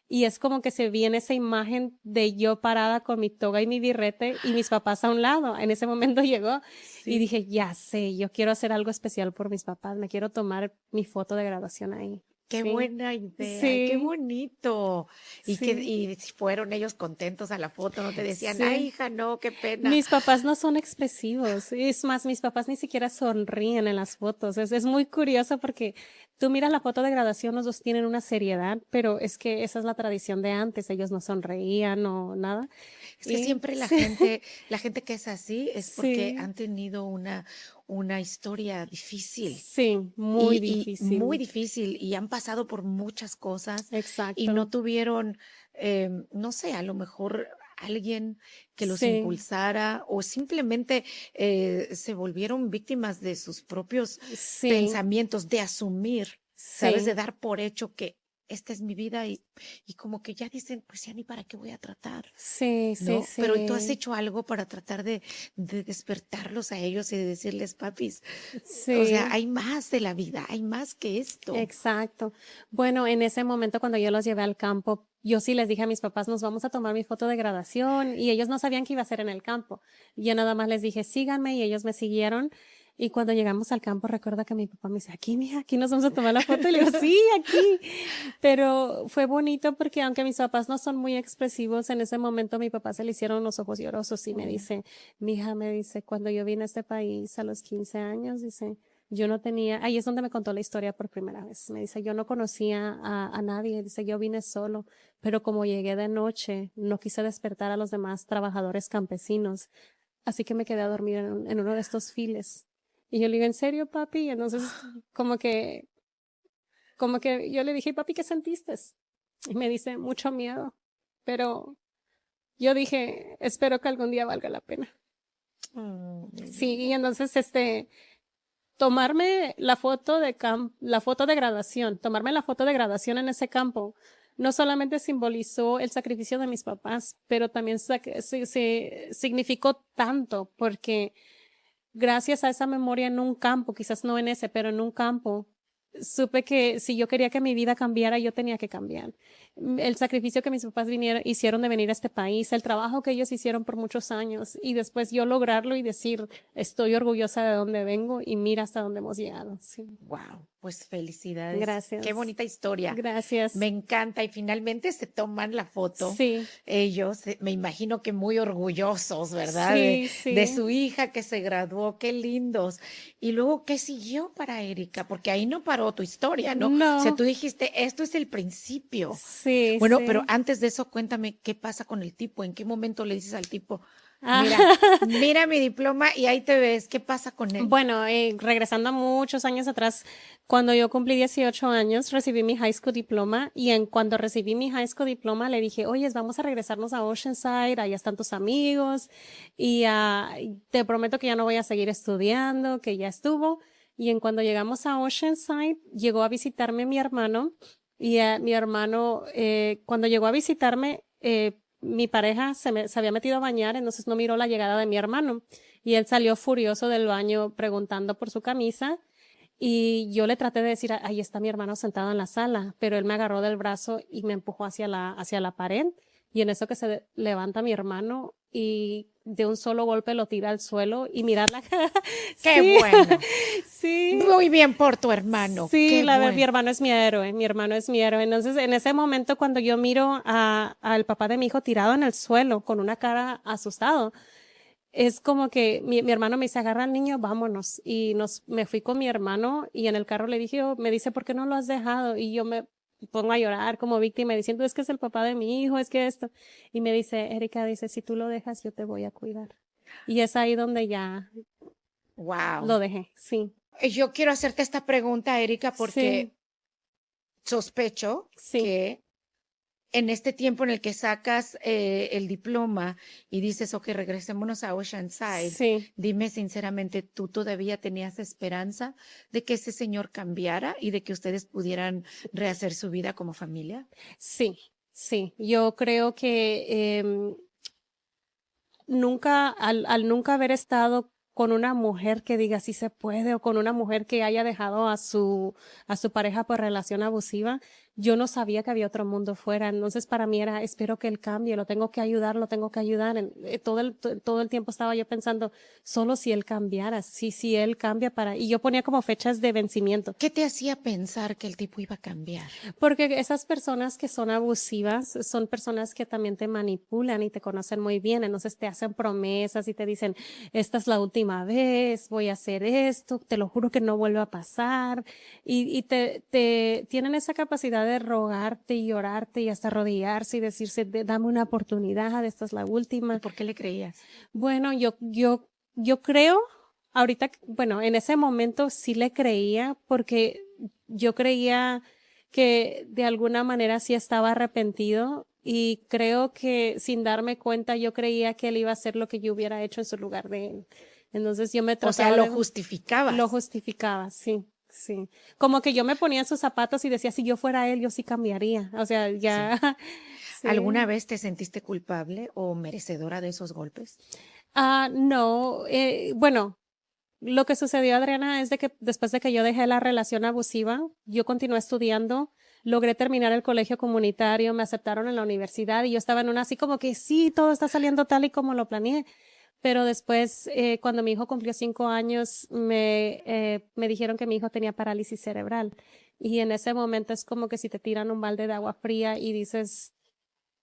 Y es como que se viene esa imagen de yo parada con mi toga y mi birrete y mis papás a un lado. En ese momento llegó y dije, ya sé, yo quiero hacer algo especial por mis papás. Me quiero tomar mi foto de graduación ahí. Qué Sí. buena idea, Sí. qué bonito. Y Sí. y fueron ellos contentos a la foto, no te decían, Sí. ay, hija, no, qué pena. Mis papás no son expresivos. Es más, mis papás ni siquiera sonríen en las fotos. Es muy curioso porque tú miras la foto de graduación, los dos tienen una seriedad, pero es que esa es la tradición de antes. Ellos no sonreían o nada. Es que Y- siempre sí. la gente que es así es porque Sí. han tenido una historia difícil. Sí, muy Y difícil. muy difícil y han pasado por muchas cosas Exacto. y no tuvieron, no sé, a lo mejor alguien que los Sí. impulsara o simplemente se volvieron víctimas de sus propios Sí. pensamientos, de asumir, ¿sabes? Sí. De dar por hecho que esta es mi vida y como que ya dicen, pues ya ni para qué voy a tratar. Sí, ¿No? sí, Pero tú has sí. hecho algo para tratar de despertarlos a ellos y de decirles, papis, o Sí. sea, hay más de la vida, hay más que esto. Exacto. Bueno, en ese momento cuando yo los llevé al campo, yo sí les dije a mis papás, nos vamos a tomar mi foto de graduación y ellos no sabían qué iba a hacer en el campo. Yo nada más les dije, síganme y ellos me siguieron. Y cuando llegamos al campo, recuerdo que mi papá me dice, aquí, mija, aquí nos vamos a tomar la foto. Y le digo, sí, aquí. Pero fue bonito porque aunque mis papás no son muy expresivos, en ese momento mi papá se le hicieron los ojos llorosos y me dice, mija, me dice, cuando yo vine a este país a los 15 años, dice, yo no tenía, ahí es donde me contó la historia por primera vez. Me dice, yo no conocía a nadie. Dice, yo vine solo, pero como llegué de noche, no quise despertar a los demás trabajadores campesinos. Así que me quedé a dormir en uno de estos files. Y yo le digo, ¿en serio, papi? Y entonces, como que yo le dije, papi, ¿qué sentiste? Y me dice, mucho miedo. Pero yo dije, espero que algún día valga la pena. Sí, y entonces, tomarme la foto de graduación, tomarme la foto de graduación en ese campo, no solamente simbolizó el sacrificio de mis papás, pero también significó tanto, porque gracias a esa memoria en un campo, quizás no en ese, pero en un campo, supe que si yo quería que mi vida cambiara, yo tenía que cambiar. El sacrificio que mis papás hicieron de venir a este país, el trabajo que ellos hicieron por muchos años, y después yo lograrlo y decir, estoy orgullosa de dónde vengo y mira hasta dónde hemos llegado. Sí. Wow, pues felicidades. Gracias. Qué bonita historia. Gracias. Me encanta y finalmente se toman la foto. Sí. Ellos, me imagino que muy orgullosos, ¿verdad? Sí, sí. De su hija que se graduó, qué lindos. Y luego, ¿qué siguió para Erika? Porque ahí no paró tu historia, ¿no? No. O sea, tú dijiste, esto es el principio. Sí, Bueno, sí. pero antes de eso, cuéntame, ¿qué pasa con el tipo? ¿En qué momento le dices al tipo, Ah. mira mi diploma y ahí te ves? ¿Qué pasa con él? Bueno, regresando a muchos años atrás, cuando yo cumplí 18 años, recibí mi high school diploma y cuando recibí mi high school diploma le dije, oye, vamos a regresarnos a Oceanside, allá están tus amigos y te prometo que ya no voy a seguir estudiando, que ya estuvo. Y cuando llegamos a Oceanside, llegó a visitarme mi hermano y mi hermano, cuando llegó a visitarme, mi pareja se había metido a bañar, entonces no miró la llegada de mi hermano y él salió furioso del baño preguntando por su camisa y yo le traté de decir, ahí está mi hermano sentado en la sala, pero él me agarró del brazo y me empujó hacia la pared y en eso que se levanta mi hermano y de un solo golpe lo tira al suelo y mirar la cara. ¡Qué Sí. bueno! Sí. Muy bien por tu hermano. Sí, Qué bueno. mi hermano es mi héroe, Entonces, en ese momento, cuando yo miro al papá de mi hijo tirado en el suelo con una cara asustado, es como que mi hermano me dice, agarra al niño, vámonos. Y me fui con mi hermano y en el carro le dije, me dice, ¿por qué no lo has dejado? Y yo me pongo a llorar como víctima diciendo, es que es el papá de mi hijo, es que esto. Y me dice, Erika, dice, si tú lo dejas, yo te voy a cuidar. Y es ahí donde ya Wow. lo dejé, sí. Yo quiero hacerte esta pregunta, Erika, porque sospecho Sí. que en este tiempo en el que sacas el diploma y dices, ok, regresémonos a Oceanside, Sí. dime sinceramente, ¿tú todavía tenías esperanza de que ese señor cambiara y de que ustedes pudieran rehacer su vida como familia? Sí, sí. Yo creo que nunca, al nunca haber estado con una mujer que diga sí se puede o con una mujer que haya dejado a su pareja por relación abusiva, yo no sabía que había otro mundo fuera. Entonces para mí era, espero que él cambie, lo tengo que ayudar. Todo el tiempo estaba yo pensando, solo si él cambiara, si él cambia y yo ponía como fechas de vencimiento. ¿Qué te hacía pensar que el tipo iba a cambiar? Porque esas personas que son abusivas son personas que también te manipulan y te conocen muy bien, entonces te hacen promesas y te dicen, esta es la última vez, voy a hacer esto, te lo juro que no vuelve a pasar, y te tienen esa capacidad de rogarte y llorarte y hasta arrodillarse y decirse, dame una oportunidad, esta es la última. ¿Y por qué le creías? Bueno, yo creo, ahorita, bueno, en ese momento sí le creía porque yo creía que de alguna manera sí estaba arrepentido y creo que sin darme cuenta yo creía que él iba a hacer lo que yo hubiera hecho en su lugar de él. Entonces yo me trataba O sea, lo justificabas. Lo justificaba, sí. Sí, como que yo me ponía en sus zapatos y decía, si yo fuera él, yo sí cambiaría. O sea, ya. Sí. Sí. ¿Alguna vez te sentiste culpable o merecedora de esos golpes? No, bueno, lo que sucedió, Adriana, es de que después de que yo dejé la relación abusiva, yo continué estudiando, logré terminar el colegio comunitario, me aceptaron en la universidad y yo estaba en una así como que sí, todo está saliendo tal y como lo planeé. Pero después, cuando mi hijo cumplió 5 años, me dijeron que mi hijo tenía parálisis cerebral. Y en ese momento es como que si te tiran un balde de agua fría y dices,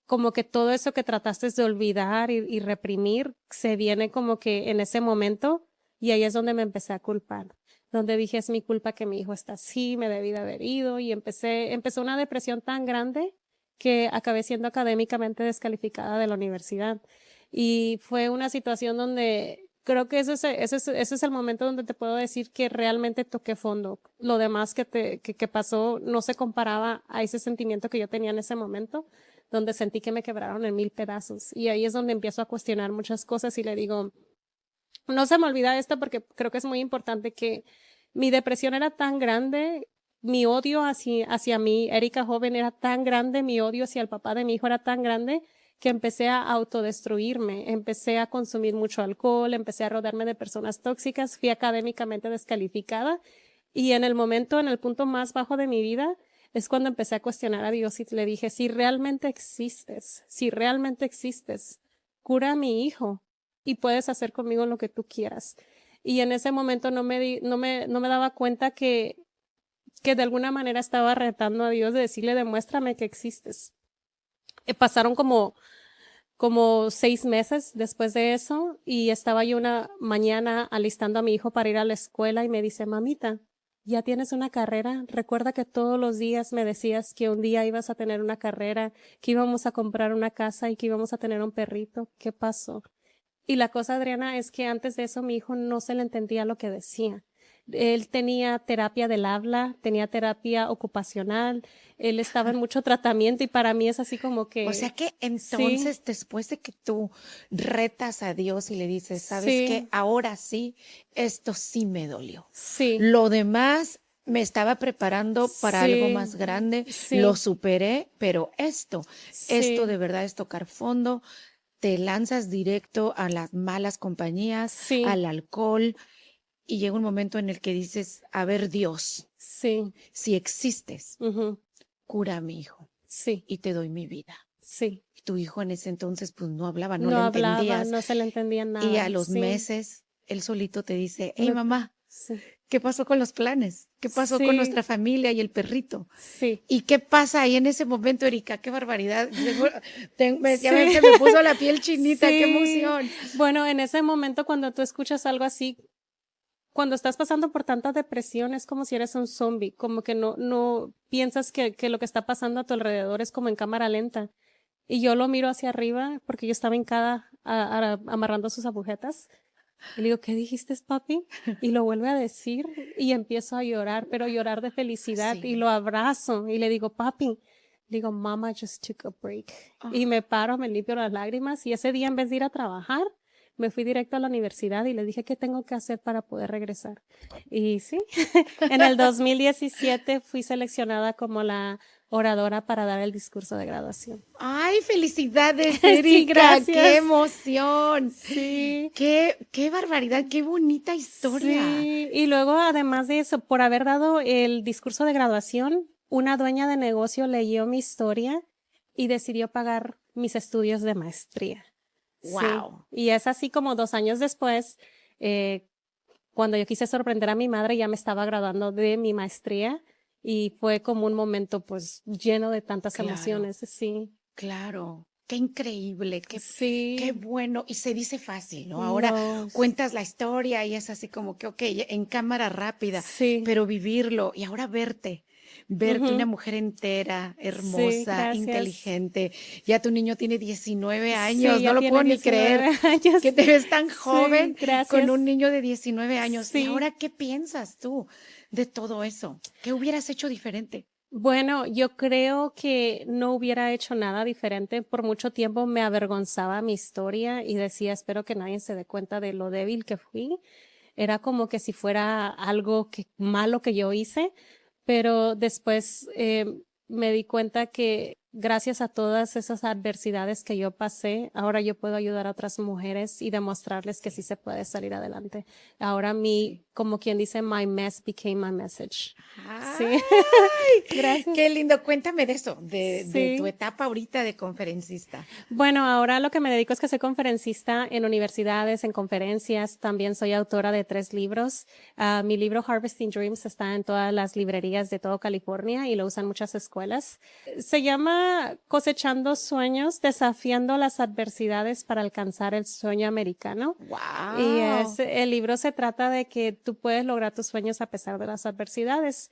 como que todo eso que trataste de olvidar y reprimir, se viene como que en ese momento, y ahí es donde me empecé a culpar. Donde dije, es mi culpa que mi hijo está así, me debí de haber ido, y empezó una depresión tan grande que acabé siendo académicamente descalificada de la universidad. Y fue una situación donde creo que ese es el momento donde te puedo decir que realmente toqué fondo. Lo demás que pasó no se comparaba a ese sentimiento que yo tenía en ese momento, donde sentí que me quebraron en 1000 pedazos. Y ahí es donde empiezo a cuestionar muchas cosas y le digo, no se me olvida esto porque creo que es muy importante, que mi depresión era tan grande, mi odio hacia mí, Erika joven, era tan grande, mi odio hacia el papá de mi hijo era tan grande, que empecé a autodestruirme, empecé a consumir mucho alcohol, empecé a rodearme de personas tóxicas, fui académicamente descalificada, y en el punto más bajo de mi vida, es cuando empecé a cuestionar a Dios y le dije, si realmente existes, cura a mi hijo y puedes hacer conmigo lo que tú quieras. Y en ese momento no me daba cuenta que de alguna manera estaba retando a Dios de decirle, demuéstrame que existes. Pasaron como 6 meses después de eso, y estaba yo una mañana alistando a mi hijo para ir a la escuela y me dice, mamita, ¿ya tienes una carrera? Recuerda que todos los días me decías que un día ibas a tener una carrera, que íbamos a comprar una casa y que íbamos a tener un perrito. ¿Qué pasó? Y la cosa, Adriana, es que antes de eso mi hijo no se le entendía lo que decía. Él tenía terapia del habla, tenía terapia ocupacional, él estaba en mucho tratamiento, y para mí es así como que... O sea que entonces, sí, después de que tú retas a Dios y le dices, ¿sabes sí, qué? Ahora sí, esto sí me dolió. sí, Lo demás me estaba preparando para algo sí, más grande, lo sí, superé, pero esto sí, de verdad es tocar fondo. Te lanzas directo a las malas compañías, sí, al alcohol, y llega un momento en el que dices, a ver, Dios, sí, si existes, ujú, cura a mi hijo sí, y te doy mi vida. sí. Y tu hijo en ese entonces pues no hablaba, no No le hablaba, entendías, no se le entendía y a nada, los sí. meses él solito te dice, hey mamá, Sí, ¿qué pasó con los planes? ¿Qué pasó con sí, nuestra familia y el perrito? sí, ¿Y qué pasa ahí en ese momento, Erika? ¡Qué barbaridad! sí, Se me puso la piel chinita, qué sí. emoción. Bueno, en ese momento cuando tú escuchas algo así, cuando estás pasando por tanta depresión, es como si eres un zombie, como que no piensas que lo que está pasando a tu alrededor es como en cámara lenta. Y yo lo miro hacia arriba porque yo estaba hincada amarrando sus agujetas. Y le digo, ¿qué dijiste, papi? Y lo vuelve a decir y empiezo a llorar, pero llorar de felicidad, y Sí. lo abrazo y le digo, papi, le digo, mama just took a break. Y Ah, me paro, me limpio las lágrimas, y ese día, en vez de ir a trabajar, me fui directo a la universidad y le dije, ¿qué tengo que hacer para poder regresar? Y sí, en el 2017 fui seleccionada como la oradora para dar el discurso de graduación. Ay, felicidades, Sí, Erika, qué gracias. emoción. Sí. Qué barbaridad, qué bonita historia. Sí, y luego, además de eso, por haber dado el discurso de graduación, una dueña de negocio leyó mi historia y decidió pagar mis estudios de maestría. Sí, Wow. y es así como 2 años después, eh, cuando yo quise sorprender a mi madre, ya me estaba graduando de mi maestría, y fue como un momento pues lleno de tantas Claro, emociones. Sí, claro. Qué increíble, qué sí, bueno. Y se dice fácil, ¿no? Ahora no, cuentas la historia y es así como que, ok, en cámara rápida, sí, pero vivirlo y ahora verte una ujú, mujer entera, sí, hermosa, gracias. inteligente. Ya tu niño tiene 19 Sí, años, no ya lo tiene puedo ni creer 19 años. que te ves tan joven Sí, con un gracias. niño de 19 años. ¿Y Sí. ahora qué piensas tú de todo eso? ¿Qué hubieras hecho diferente? Bueno, yo creo que no hubiera hecho nada diferente. Por mucho tiempo me avergonzaba mi historia y decía, espero que nadie se dé cuenta de lo débil que fui. Era como que si fuera algo malo que yo hice, pero después me di cuenta que gracias a todas esas adversidades que yo pasé, ahora yo puedo ayudar a otras mujeres y demostrarles que sí se puede salir adelante. Ahora como quien dice, my mess became my message. Sí. ¡Ay! Gracias. Qué lindo. Cuéntame de eso, de Sí. tu etapa ahorita de conferencista. Bueno, ahora lo que me dedico es que soy conferencista en universidades, en conferencias. También soy autora de 3 libros. Mi libro Harvesting Dreams está en todas las librerías de todo California y lo usan muchas escuelas. Se llama Cosechando Sueños, desafiando las adversidades para alcanzar el sueño americano. ¡Wow! Y el libro se trata de que tú puedes lograr tus sueños a pesar de las adversidades.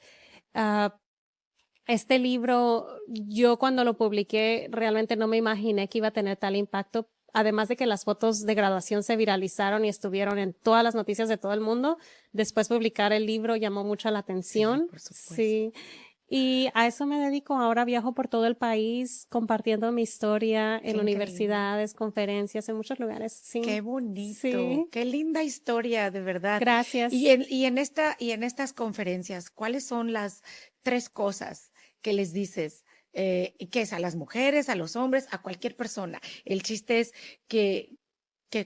Este libro, yo cuando lo publiqué realmente no me imaginé que iba a tener tal impacto. Además de que las fotos de graduación se viralizaron y estuvieron en todas las noticias de todo el mundo, después publicar el libro llamó mucho la atención. Sí, por supuesto. Sí. Y a eso me dedico. Ahora viajo por todo el país compartiendo mi historia en increíble. Universidades, conferencias, en muchos lugares. Sí. Qué bonito, Sí. qué linda historia, de verdad. Gracias. Y en estas conferencias, ¿cuáles son las 3 cosas que les dices? ¿Qué es a las mujeres, a los hombres, a cualquier persona? El chiste es que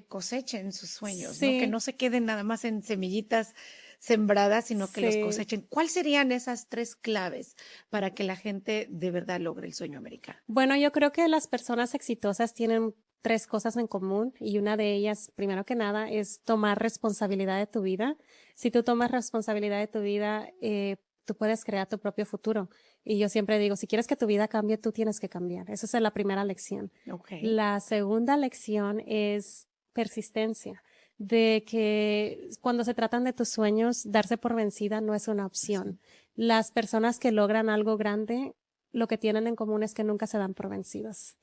cosechen sus sueños, ¿no? Sí. Que no se queden nada más en semillitas sembradas, sino que los Sí. cosechen. ¿Cuáles serían esas 3 claves para que la gente de verdad logre el sueño americano? Bueno, yo creo que las personas exitosas tienen 3 cosas en común y una de ellas, primero que nada, es tomar responsabilidad de tu vida. Si tú tomas responsabilidad de tu vida, tú puedes crear tu propio futuro. Y yo siempre digo, si quieres que tu vida cambie, tú tienes que cambiar. Esa es la primera lección. Okay. La segunda lección es persistencia, de que cuando se tratan de tus sueños, darse por vencida no es una opción. Las personas que logran algo grande, lo que tienen en común es que nunca se dan por vencidos.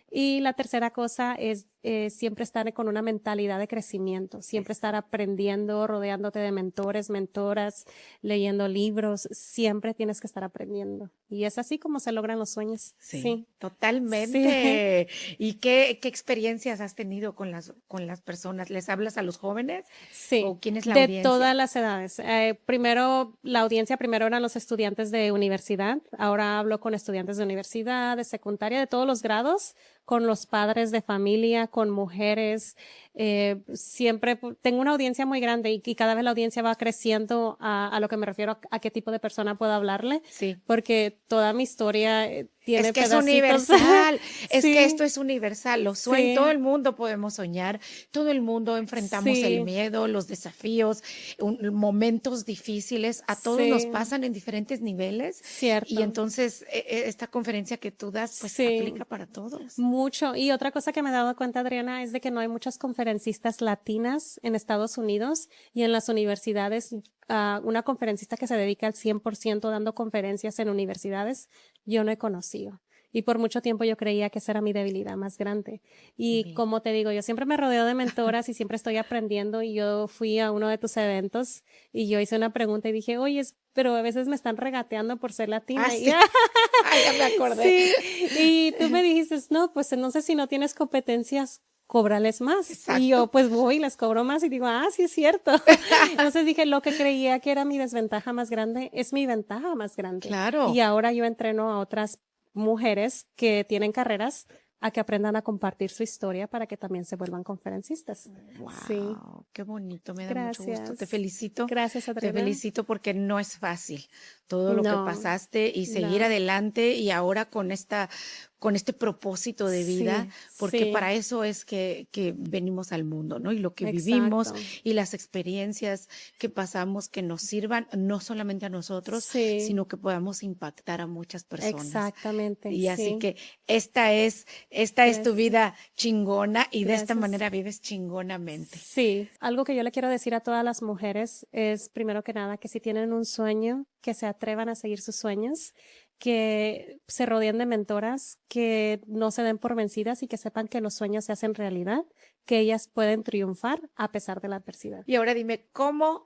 Y la tercera cosa es siempre estar con una mentalidad de crecimiento, siempre estar aprendiendo, rodeándote de mentores, mentoras, leyendo libros, siempre tienes que estar aprendiendo. Y es así como se logran los sueños. Sí, totalmente. ¿Y qué experiencias has tenido con las personas? ¿Les hablas a los jóvenes? Sí, ¿O quién es la de audiencia? todas las edades. La audiencia primero eran los estudiantes de universidad, ahora hablo con estudiantes de universidad, de secundaria, de todos los grados, con los padres de familia, con mujeres. Siempre tengo una audiencia muy grande y cada vez la audiencia va creciendo a lo que me refiero a qué tipo de persona puedo hablarle. Sí. Porque toda mi historia tiene Es que pedacitos. es universal, es Sí. que esto es universal, Sí. todo el mundo podemos soñar, todo el mundo enfrentamos Sí. el miedo, los desafíos, momentos difíciles, a todos Sí. nos pasan en diferentes niveles. Cierto. Y entonces esta conferencia que tú das pues Sí. aplica para todos. Mucho. Y otra cosa que me he dado cuenta, Adriana, es de que no hay muchas conferencistas latinas en Estados Unidos y en las universidades. Una conferencista que se dedica al 100% dando conferencias en universidades, yo no he conocido. Y por mucho tiempo yo creía que esa era mi debilidad más grande. Y Bien. como te digo, yo siempre me rodeo de mentoras y siempre estoy aprendiendo. Y yo fui a uno de tus eventos y yo hice una pregunta y dije, oye, pero a veces me están regateando por ser latina. Ah, Y- sí. Ay, ya me acordé. Sí, y tú me dijiste, no, pues entonces si no tienes competencias, cóbrales más. Exacto. Y yo pues voy y les cobro más y digo, sí es cierto. Entonces dije, lo que creía que era mi desventaja más grande es mi ventaja más grande. Claro. Y ahora yo entreno a otras mujeres que tienen carreras a que aprendan a compartir su historia para que también se vuelvan conferencistas. Wow, Sí. qué bonito, me da mucho gusto. Gracias. Te felicito. Gracias, Te Adriana. felicito porque no es fácil todo lo que No, pasaste y seguir no. adelante y ahora con este propósito de vida, Sí, porque sí. para eso es que venimos al mundo, ¿no? Y lo que vivimos Exacto. y las experiencias que pasamos que nos sirvan no solamente a nosotros, Sí. sino que podamos impactar a muchas personas. Exactamente. Y así sí. que esta es tu vida chingona y de esta Gracias. manera vives chingonamente. Sí, algo que yo le quiero decir a todas las mujeres es, primero que nada, que si tienen un sueño, que se atrevan a seguir sus sueños, que se rodeen de mentoras, que no se den por vencidas y que sepan que los sueños se hacen realidad, que ellas pueden triunfar a pesar de la adversidad. Y ahora dime, ¿cómo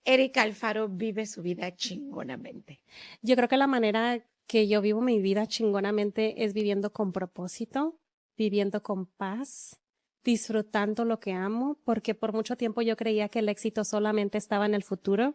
Erika Alfaro vive su vida chingonamente? Yo creo que la manera que yo vivo mi vida chingonamente es viviendo con propósito, viviendo con paz, disfrutando lo que amo, porque por mucho tiempo yo creía que el éxito solamente estaba en el futuro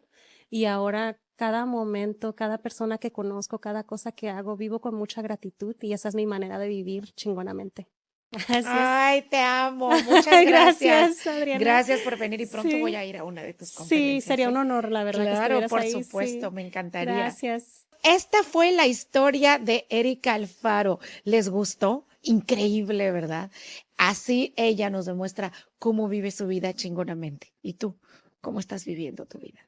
y ahora cada momento, cada persona que conozco, cada cosa que hago, vivo con mucha gratitud y esa es mi manera de vivir chingonamente. Así es. Ay, te amo. Muchas gracias. Gracias, Adriana. Gracias por venir y pronto Sí. voy a ir a una de tus Sí, conferencias. sería un honor, la verdad. Claro, que estuvieras por ahí, supuesto, sí. me encantaría. Gracias. Esta fue la historia de Erika Alfaro. ¿Les gustó? Increíble, ¿verdad? Así ella nos demuestra cómo vive su vida chingonamente. ¿Y tú? ¿Cómo estás viviendo tu vida?